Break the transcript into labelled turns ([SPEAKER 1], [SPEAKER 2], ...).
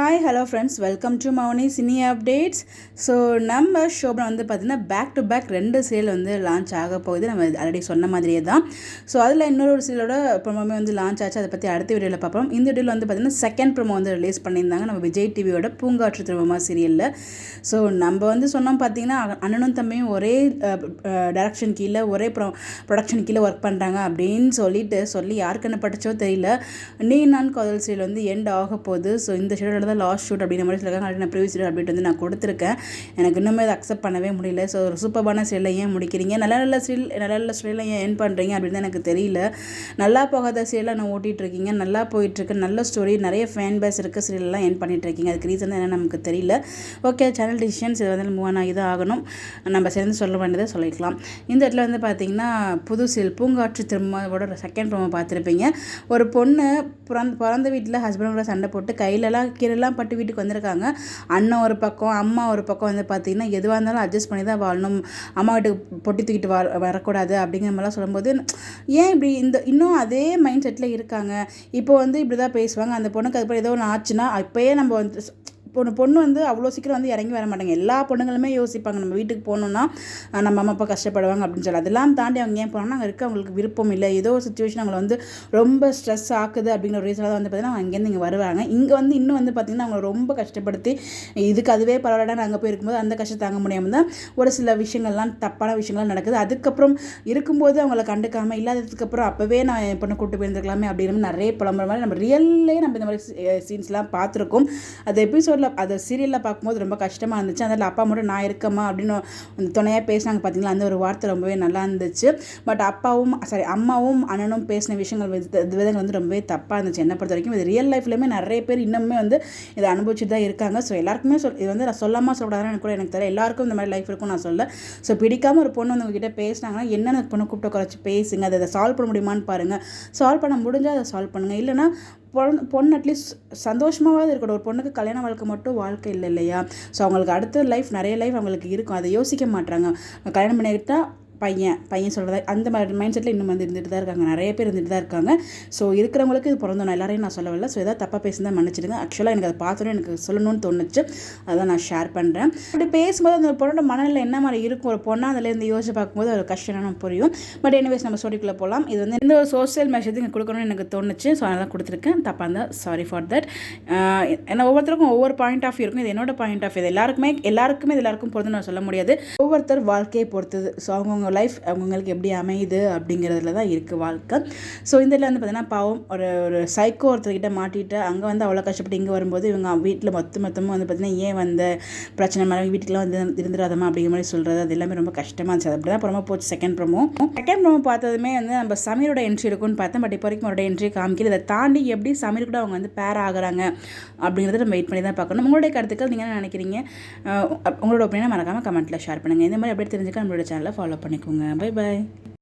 [SPEAKER 1] Hi hello friends, welcome to Mouni cine updates. So நம்ம ஷோபில் வந்து பார்த்திங்கன்னா பேக் டு பேக் 2 சீரியல் வந்து லான்ச் ஆக போகுது. நம்ம ஆல்ரெடி சொன்ன மாதிரியே தான். ஸோ அதில் இன்னொரு சீரியலோட ப்ரோமோமே வந்து லான்ச் ஆச்சு. அதை பற்றி அடுத்த வீடியோவில் பார்ப்போம். இந்த வீடியோவில் வந்து பார்த்திங்கன்னா செகண்ட் ப்ரோமோ வந்து ரிலீஸ் பண்ணியிருந்தாங்க நம்ம விஜய் டிவியோட பூங்காற்று திரும்பமா சீரியலில். ஸோ நம்ம வந்து சொன்னோம் பார்த்திங்கன்னா அண்ணனும் தம்பியும் ஒரே டைரக்ஷன் கீழே ஒரே ப்ரொடக்ஷன் கீழே ஒர்க் பண்ணுறாங்க அப்படின்னு சொல்லி யாருக்கு என்ன படிச்சோ தெரியல. நீ நான் காதல் சீரியல் வந்து எண்ட் ஆக போகுது. ஸோ இந்த சீரியலோட தான் லாஸ்ட் ஷூட் அப்படிங்கிற மாதிரி சொல்லியிருக்காங்க. நான் ப்ரீவியஸ் சீரியல் அப்டேட் வந்து நான் கொடுத்துருக்கேன். எனக்கு இன்னுமே அதை அக்செப்ட் பண்ணவே முடியல. ஸோ ஒரு சூப்பரான சீரியலை ஏன் முடிக்கிறீங்க, நல்ல சீரியலை ஏன் என் பண்ணுறீங்க அப்படின்னு எனக்கு தெரியல. நல்லா போகாத சீரியலை நான் ஓட்டிகிட்ருக்கீங்க, நல்லா போயிட்டுருக்கு, நல்ல ஸ்டோரி, நிறைய ஃபேன் பேஸ் இருக்க சீரியல்லாம் என் பண்ணிகிட்ருக்கீங்க. அதுக்கு ரீசன் தான் என்னென்னு நமக்கு தெரியல. ஓகே, சேனல் டிசிஷன்ஸ் இது வந்து மூவ் ஆகி தான் ஆகணும். நம்ம சேர்ந்து சொல்ல வேண்டியதை சொல்லிக்கலாம். இந்த இடத்துல வந்து பார்த்திங்கன்னா புது சீரியல் பூங்காற்று திரும்பவோட செகண்ட் ப்ரோமோ பார்த்துருப்பீங்க. ஒரு பொண்ணு பிறந்த வீட்டில் ஹஸ்பண்டோட சண்டை போட்டு கையிலலாம் கீழெல்லாம் பட்டு வீட்டுக்கு வந்திருக்காங்க. அண்ணன் ஒரு பக்கம், அம்மா ஒரு பக்கம் வந்து பார்த்திங்கன்னா எதுவாக இருந்தாலும் அட்ஜஸ்ட் பண்ணி தான் வாழணும், அம்மா வீட்டுக்கு பொட்டி தூக்கிட்டு வரக்கூடாது அப்படிங்கிற மாதிரிலாம் சொல்லும்போது ஏன் இப்படி இன்னும் அதே மைண்ட் செட்டில் இருக்காங்க. இப்போ வந்து இப்படி தான் பேசுவாங்க. அந்த பொண்ணுக்கு அதுக்கப்புறம் ஏதோ ஒன்று ஆச்சுன்னா இப்போயே நம்ம வந்து பொண்ணு வந்து அவ்வளோ சீக்கிரம் வந்து இறங்கி வர மாட்டாங்க. எல்லா பொண்ணுங்களுமே யோசிப்பாங்க, நம்ம வீட்டுக்கு போகணுன்னா நம்ம அம்மா அப்பா கஷ்டப்படுவாங்க அப்படின்னு சொல்லி. அதெல்லாம் தாண்டி அவங்க ஏன் போனாங்கன்னா அங்கே இருக்க அவங்களுக்கு விருப்பம் இல்லை, ஏதோ ஒரு சுச்சுவேஷன் அவங்களை வந்து ரொம்ப ஸ்ட்ரெஸ் ஆக்குது அப்படிங்கிற ஒரு ரீசனாக தான் வந்து பார்த்திங்கன்னா அங்கேருந்து இங்கே வருவாங்க. இங்கே வந்து இன்னும் வந்து பார்த்திங்கன்னா அவங்களை ரொம்ப கஷ்டப்படுத்தி இதுக்கு அதுவே பரவாயில்லடான்னு அங்கே போய் இருக்கும்போது அந்த கஷ்டம் தாங்க முடியாமல் தான் ஒரு சில விஷயங்கள்லாம் தப்பான விஷயங்கள்லாம் நடக்குது. அதுக்கப்புறம் இருக்கும்போது அவங்கள கண்டுக்காமல் இல்லாததுக்கப்புறம் அப்போவே நான் என் பொண்ணை கூட்டு போயிருந்துருக்கலாமே அப்படின்னு நிறைய புலம்புற மாதிரி நம்ம ரியல்லே நம்ம இந்த மாதிரி சீன்ஸ்லாம் பார்த்துருக்கோம். அது எபிசோடில் அதை சீரியலில் பார்க்கும்போது ரொம்ப கஷ்டமாக இருந்துச்சு. அதில் அப்பா மட்டும் நான் இருக்கம்மா அப்படின்னு துணையாக பேசினாங்க பார்த்தீங்களா, அந்த ஒரு வார்த்தை ரொம்பவே நல்லா இருந்துச்சு. பட் அம்மாவும் அண்ணனும் பேசின விஷயங்கள் விதங்கள் வந்து ரொம்பவே தப்பாக இருந்துச்சு என்னை பொறுத்த வரைக்கும். இது ரியல் லைஃப்லையுமே நிறைய பேர் இன்னுமே வந்து இதை அனுபவிச்சுட்டு தான் இருக்காங்க. ஸோ எல்லாருக்குமே இது வந்து நான் சொல்லாமல் சொல்லக்கூடாதுன்னு கூட எனக்கு தெரியல. எல்லாருக்கும் இந்த மாதிரி லைஃப் இருக்கும் நான் சொல்ல. ஸோ பிடிக்காமல் ஒரு பொண்ணு வந்து உங்ககிட்ட பேசினாங்கன்னா என்னென்ன பொண்ணு கூப்பிட்டு குறைச்சி பேசுங்க, அதை சால்வ் பண்ண முடியுமான்னு பாருங்கள். சால்வ் பண்ண முடிஞ்சால் அதை சால்வ் பண்ணுங்கள். இல்லைனா பொண்ணு அட்லீஸ்ட் சந்தோஷமாவது இருக்கட்டும். ஒரு பொண்ணுக்கு கல்யாண வாழ்க்கை மட்டும் வாழ்க்கை இல்லை இல்லையா. ஸோ அவங்களுக்கு அடுத்த நிறைய லைஃப் அவங்களுக்கு இருக்கும். அதை யோசிக்க மாட்டாங்க. கல்யாணம் பண்ணிக்கிட்டால் பையன் சொல்கிறத அந்த மாதிரி மைண்ட் செட்டில் இன்னும் வந்து இருந்துட்டு தான் இருக்காங்க. நிறைய பேர் இருந்துட்டு தான் இருக்காங்க. ஸோ இருக்கிறவங்களுக்கு இது பிறந்தோம், எல்லாரையும் நான் சொல்லவில்லை. ஸோ எதாவது தப்பாக பேசி தான் மன்னிச்சிடுங்க. ஆக்சுவலாக எனக்கு அதை பார்த்தோன்னே எனக்கு சொல்லணும்னு தோணுச்சு, அதான் நான் ஷேர் பண்ணுறேன். அப்படி பேசும்போது அந்த பொண்ணோட மனநிலை என்ன மாதிரி இருக்கும், ஒரு பொண்ணாக அதிலேருந்து யோசிச்சு பார்க்கும்போது ஒரு கஷ்டம் புரியும். பட் எனிவேஸ் நம்ம ஸ்டோரிக்குள்ளே போகலாம். இது வந்து இந்த ஒரு சோஷியல் மெசேஜ் இங்கே கொடுக்கணும்னு எனக்கு தோணுச்சு. ஸோ அதனால் கொடுத்துருக்கேன். தப்பாக இருந்தால் சாரி ஃபார் தட். ஏன்னா ஒவ்வொருத்தருக்கும் ஒவ்வொரு பாயிண்ட் ஆஃப் வியூ இருக்கும். இது என்னோட பாயிண்ட் ஆஃப் வியூ. எல்லாருக்குமே இது எல்லாருக்கும் பொறுத்து நான் சொல்ல முடியாது. ஒவ்வொருத்தர் வாழ்க்கையை பொறுத்தது. ஸோ அவங்கவுங்க லைஃப் அவங்களுக்கு எப்படி அமையுது அப்படிங்கிறதுல தான் இருக்குது வாழ்க்கை. ஸோ இந்த இதில் வந்து பார்த்திங்கன்னா பாவம் ஒரு சைக்கோ ஒருத்தர்கிட்ட மாட்டிட்டு அங்கே வந்து அவ்வளோ கஷ்டப்பட்டு இங்கே வரும்போது இவங்க வீட்டில் மொத்தமும் வந்து பார்த்திங்கன்னா ஏன் வந்த பிரச்சனை மாதிரி வீட்டுக்குலாம் வந்து இருந்துடாதமா அப்படிங்கிற மாதிரி சொல்கிறது, அது எல்லாமே ரொம்ப கஷ்டமாக இருந்துச்சு. அது அப்படி தான் ப்ரோமோ போச்சு. செகண்ட் ப்ரோமோ பார்த்ததுமே வந்து நம்ம சமீரோட என்ட்ரி இருக்குன்னு பார்த்தேன். பட் இப்போ வரைக்கும் அவரோட என்ட்ரி காமிக்கல. இதை தாண்டி எப்படி சமீர் கூட அவங்க வந்து பேர் ஆகுறாங்க அப்படிங்கிறத நம்ம வெயிட் பண்ணி தான் பார்க்கணும். உங்களுடைய கருத்துக்கள் நீங்கள் என்ன நினைக்கிறீங்க, உங்களோட ஒப்பீனியனை மறக்காமல் கமெண்ட்டில் ஷேர் பண்ணுங்கள். இந்த மாதிரி அப்படியே தெரிஞ்சுக்க நம்மளோட சேனலை ஃபாலோ பண்ணிக்கோங்க. Bye bye.